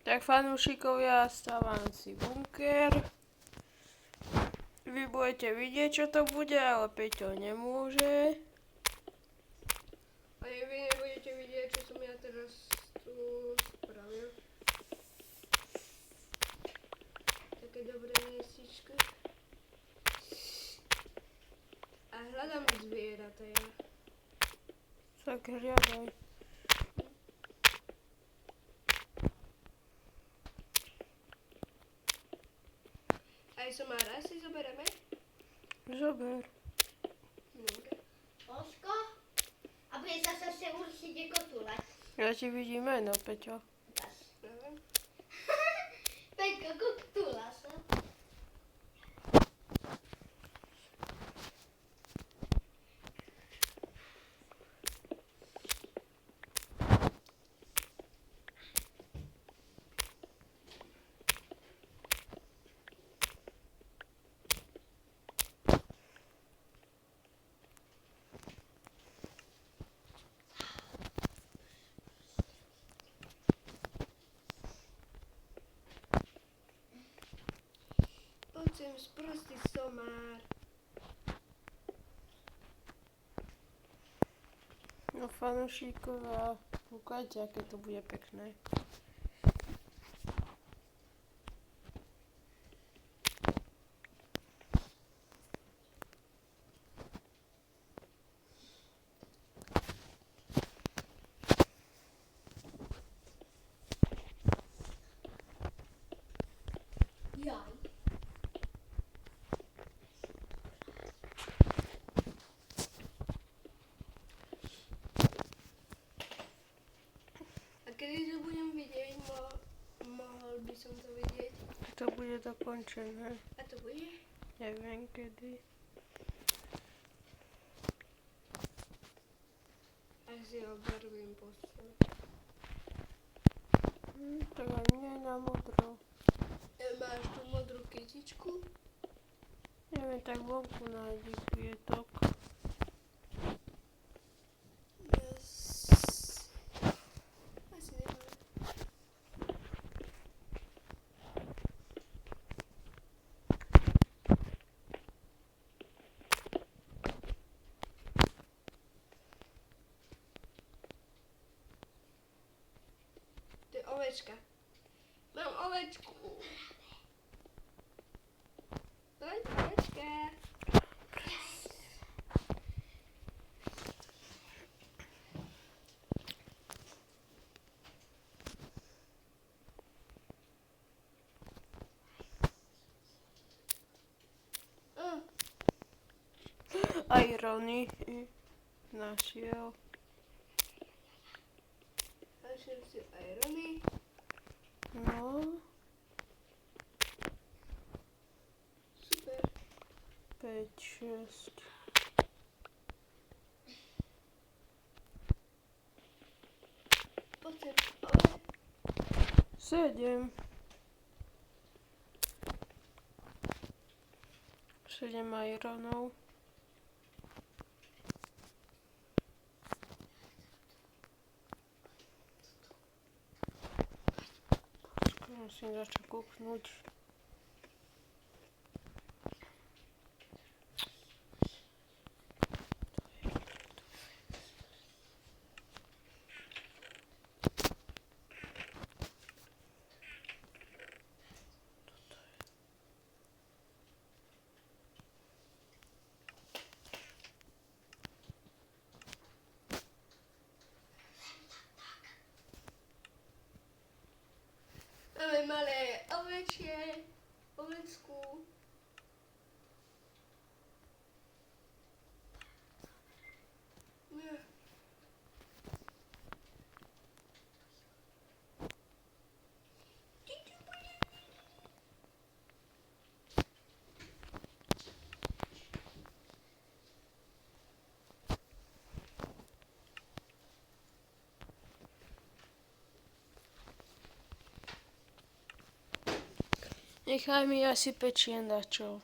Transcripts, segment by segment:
Tak fanúšikovia, stávam si bunker. Vy budete vidieť, čo to bude, ale Peťo nemôže. Ani vy nebudete vidieť, čo som ja teraz tu spravil. Také dobré miestičko. A hľadám zvieratá ja. Tak hľadaj. Aj somára si zoberieme? Zober. Dobre. Osko? A bude zase určite kotule. Ja ti vidím meno, Peťo. Dobre. Peťo, kotula sa. Poď sem, sprostý somár. No fanúšikovia, kúkajte, aké to bude pekné. Jaj. A kedy to budem vidieť? Mohol by som to vidieť. To bude dokončené. A to bude? Neviem kedy. Až si ho barvím poslať. Tak aj mne na modro. Máš tú modrú kytičku? Neviem, tak vonku nájdi kvietok. Asi nemám. To je ovečka. Mám ovečku. Poď, ovečka. Aj Rony našiel. Našiel si aj Rony. No, Super. 5, 6. Poď sem, ove. 7. 7 Ironov. Musím začať kúknúť. Máme malé ovečie, ovečku. Nechaj mi asi pečien dačo.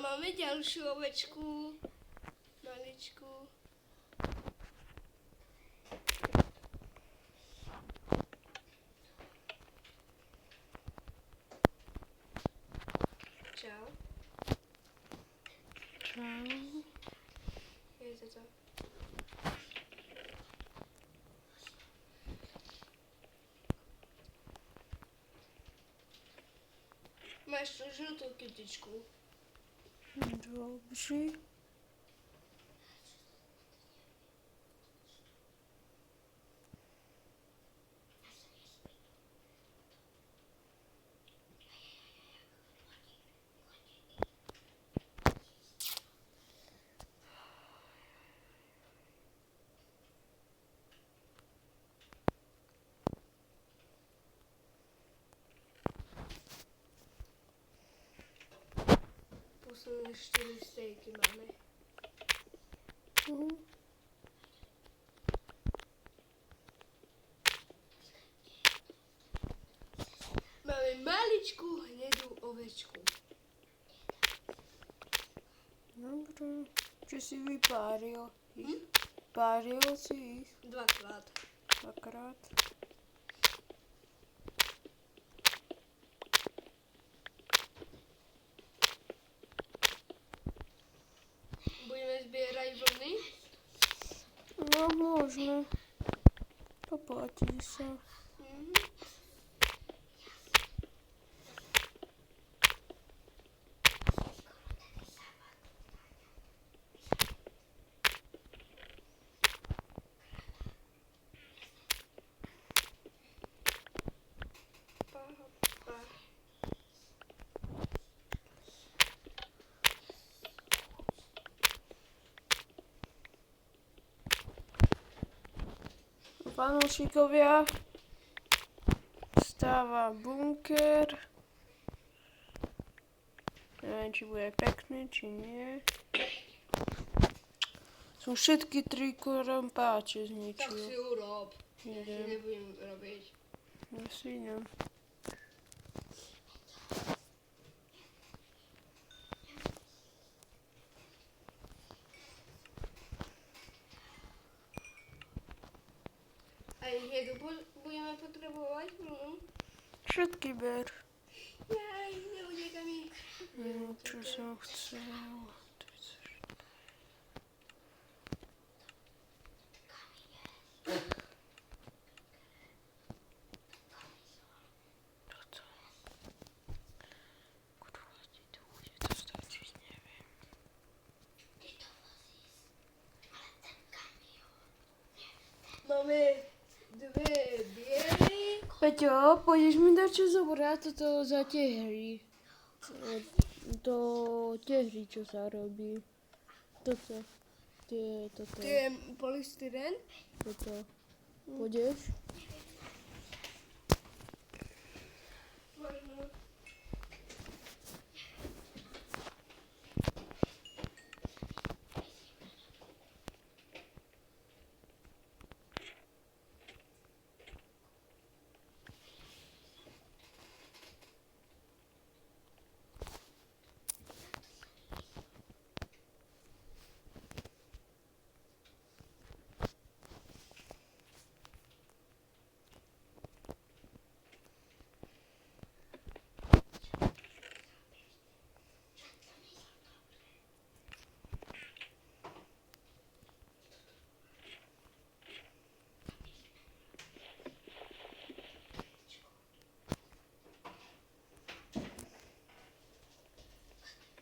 máme ďalšiu ovečku. Maličku. Čau. Čau. Je to. Máš tu žltú kytičku. Dobře. Posledné 4 stejky máme. Mhm. Máme maličkú hnedú ovečku. Dobře. Či si vypáril jich? Páril si jich 2krát. dvakrát? Budeme zbierať vlny. No, možno. Poplatí se. Mhm. Pa, pa. Fanúšikovia, stáva bunker. Neviem, či bude pekný, či nie. Som všetky 3 korampáče Tak si zničil. urob. Ja si Idem. nebudem robiť. Ja si idem. Aj hnedu budeme potrebovať vlnu. Všetky ber. Jaj, neutekaj mi. Čo som chcel. Toto. Kurva, ti to bude to stačiť, neviem. Máme 2 biely. Peťo, pôjdeš mi dať čo zobrať toto za tie hry. To tie hry, čo sa robí. Toto. Toto. Tu je polystyren. Toto. Pôjdeš? Možno.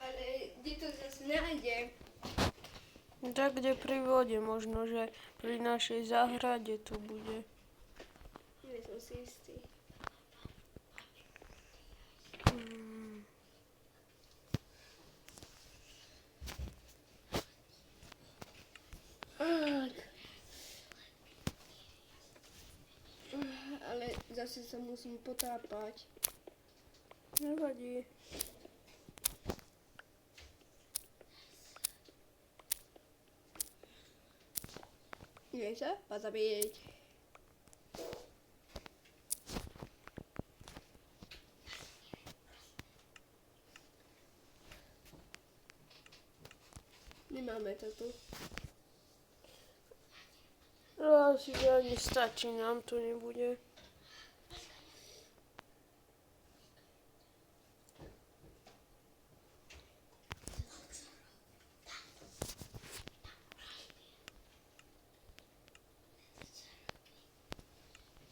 Ale kde to zase nájde? Tak kde pri vode, možno, že pri našej záhrade to bude. Nie som si istý. Ale zase sa musím potápať. Nevadí. Idem sa pozabieť. máme to tu. No asi ani stačí, nám to nebude.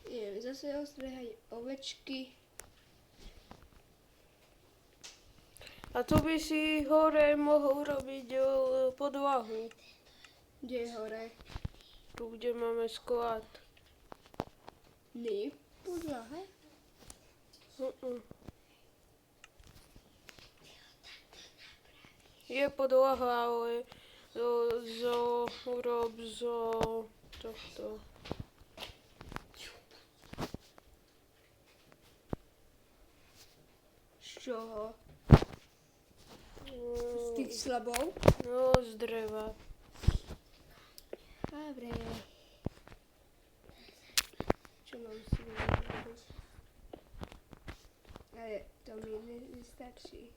Idem zase ostrihať ovečky. A tu by si hore mohol robiť podlahu. Kde je hore? Tu, kde máme sklad. Nie, podlahe. Je podlaha, ale urob zo tohto. Z čoho? Z tých slabov? No, z dreva. Dobre. Čo mám si vybrať? Ale to mi nestačí.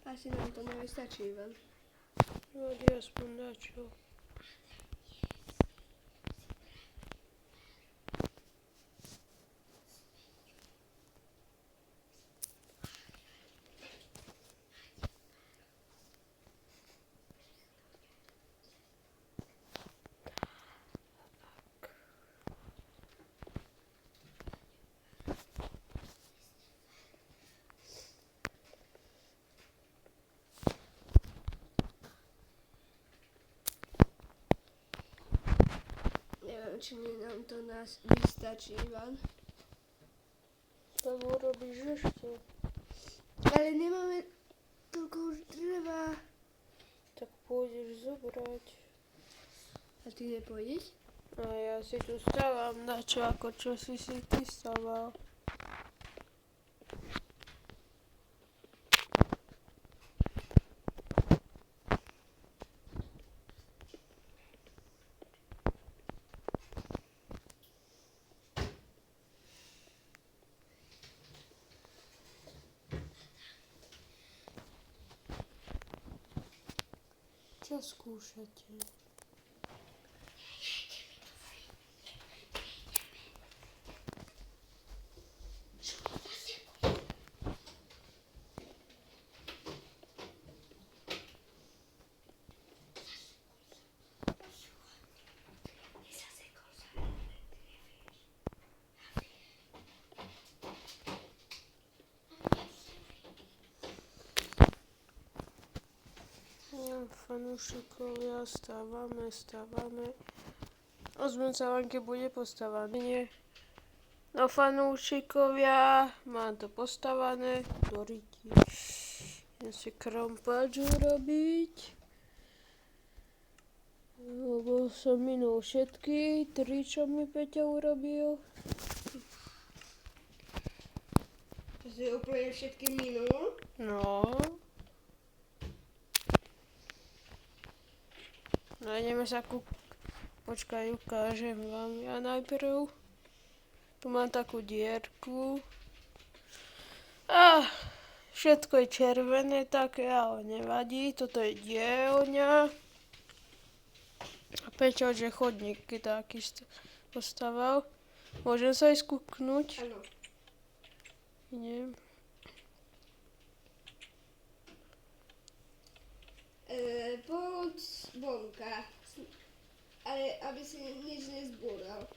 Asi nám to nevystačí, Ivan. No, aspoň dačo. Neviem, či nám to vystačí, Ivan. Tam urobíš ešte. Ale nemáme toľko už dreva. Tak pôjdeš zobrať. A ty nepôjdeš? A ja si tu stávam na čo, ako čo si ty stával. Čo skúšate? Fanúšikovia, stávame. Ozmem sa len, keď bude postavané. Nie. No fanúšikovia, mám to postavané. Do ryti. Idem si krompáč urobiť. Lebo som minul všetky 3, čo mi Peťa urobil. To si úplne všetky minul? No. No ideme sa Počkaj, ukážem vám ja najprv. Tu mám takú dierku. Všetko je červené také, ale nevadí. Toto je dielňa. A Peťo, že chodník taký postaval. Môžem sa aj skúknuť? Áno. Idem. Poď vonka, ale aby si nič nezbúral.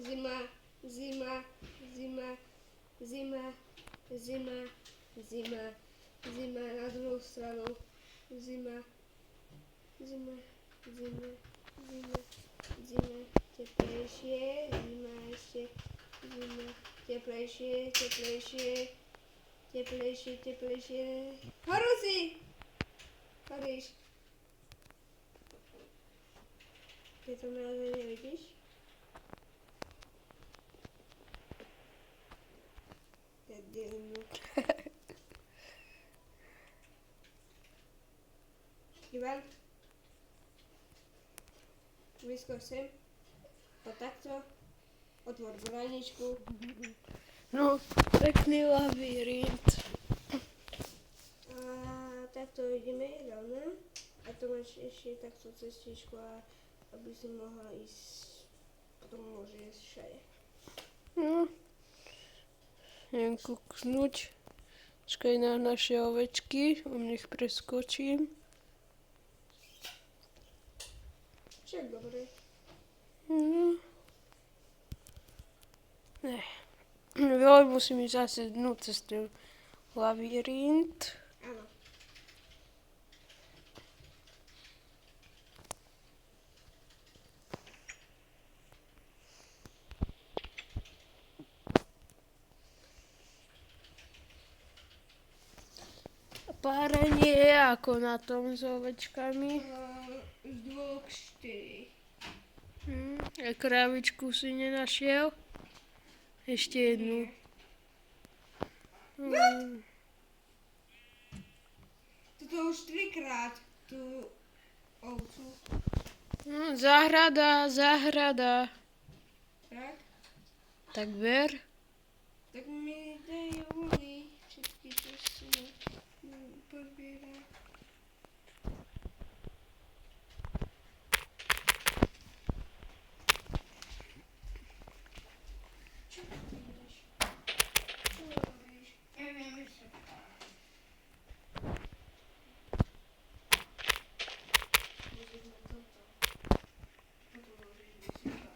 Zima, zima, zima, zima, zima, zima, zima na druhú stranu. Zima, zima, zima, zima, zima, teplejšie, zima ešte, zima, teplejšie, teplejšie. Teplejšie, teplejšie. Horúci! Horíš. Ty to naozaj nevidíš? Ja divnú. Ivan? vyskok sem. Poď takto. Otvor bráničku. No, pekný labyrint. A takto ideme rovno. A tu máš ešte takto cestičku, aby si mohla ísť. Potom môže ísť všade. No. Idem kúknúť. Čakaj na naše ovečky. O nich preskočím. Však dobre. No. Ne. Jo, musím ísť zase dnu cez ten labyrint. Áno. Párenie je ako na tom s ovečkami. Z 2 k 4. A krávičku si nenašiel? Ešte jednu. Toto už 3-krát tú ovcu. Záhrada. Tak? Tak ber. Tak mi daj vody. Všetky to si pozbieraj. Čo ty ideš? Čo robíš? Neviem ešte. Môžeme toto. Toto môžeš vysypať.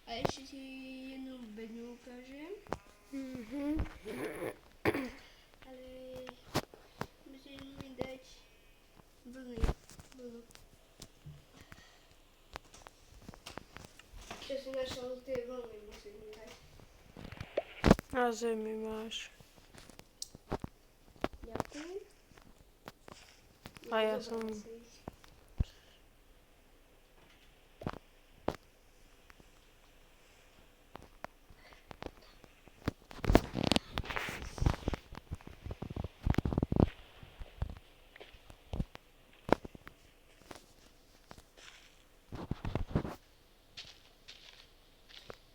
A ešte ti jednu bedňu ukážem. Ale musíš mi dať vlny. Čo si našla tie vlny, musíš mi dať. Na zemi máš. Ďakujem. A ja som...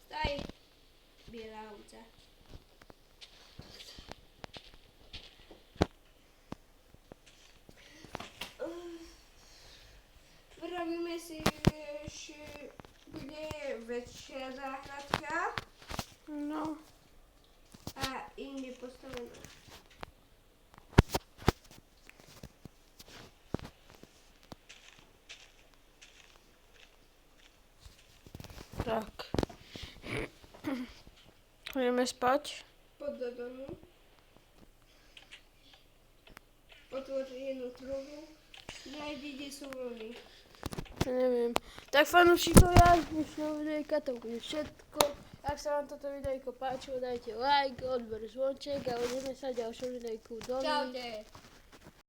Staj! Biela ovca. Vyrobíme si, že bude väčšia záhradka No. a inde postavená. Tak. Ideme spať. Poď do domu. Otvor jednu trubu. Nájdi, kde sú vlny. Neviem. Tak fanúšikovia, z dnešného videjka to bude všetko. Ak sa vám toto videjko páčilo, dajte like, odber zvonček a uvidíme sa v ďalšom videjku. Čaute.